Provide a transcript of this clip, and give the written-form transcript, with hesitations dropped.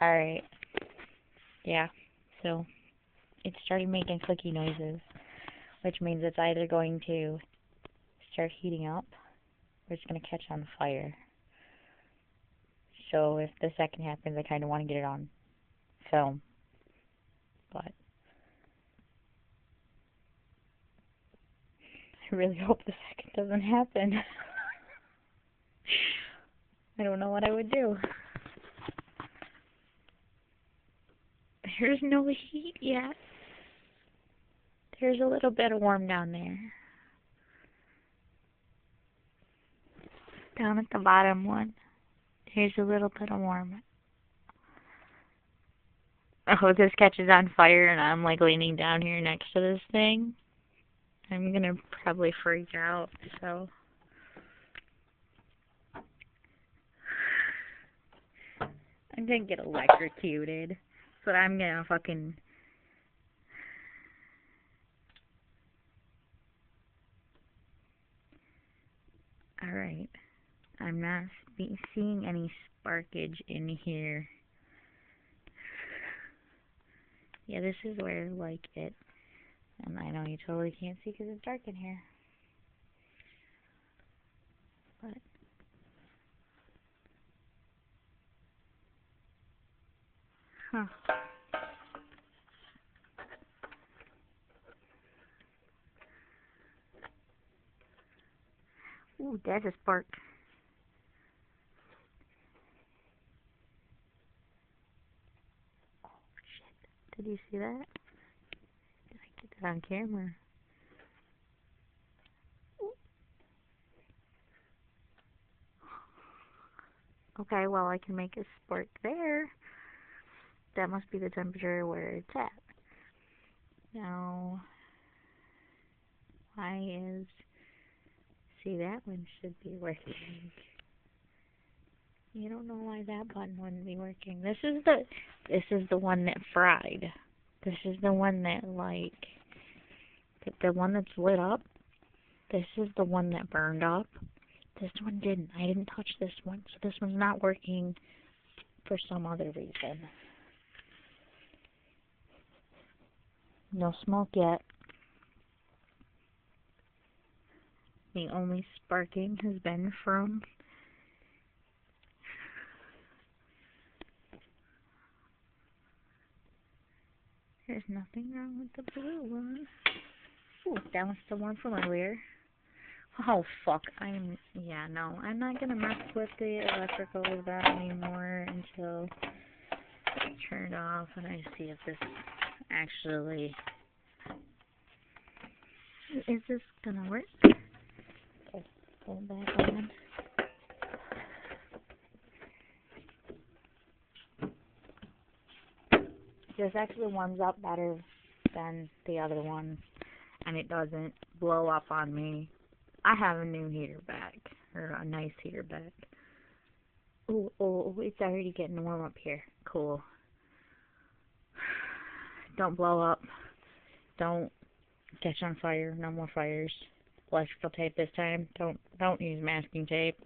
Alright. Yeah. So, it started making clicky noises, which means it's either going to start heating up or it's going to catch on fire. So, if the second happens, I kind of want to get it on film. But I really hope the second doesn't happen. I don't know what I would do. There's no heat yet. There's a little bit of warm down there. Down at the bottom one, there's a little bit of warm. Oh, this catches on fire and I'm like leaning down here next to this thing. I'm gonna probably freak out, so. I'm gonna get electrocuted. But I'm gonna fucking. Alright. I'm not seeing any sparkage in here. Yeah, this is where, like, it. And I know you totally can't see because it's dark in here. But. Huh. Ooh, that's a spark. Oh, shit. Did you see that? Did I get that on camera? Okay, well, I can make a spark there. That must be the temperature where it's at. Now, why is... See, that one should be working. You don't know why that button wouldn't be working. This is the one that fried. This is the one that, like, the one that's lit up. This is the one that burned up. This one didn't. I didn't touch this one. So this one's not working for some other reason. No smoke yet. The only sparking has been from there's nothing wrong with the blue one. Ooh, that one's still warm from earlier. Oh, fuck. Yeah, no. I'm not gonna mess with the electrical of that anymore until it's turned off and I see if this actually... Is this gonna work? Okay, pull it back on. This actually warms up better than the other one, and it doesn't blow up on me. I have a new heater back, or a nice heater back. Ooh, oh, it's already getting warm up here. Cool. Don't blow up. Don't catch on fire. No more fires. Electrical tape this time. Don't use masking tape.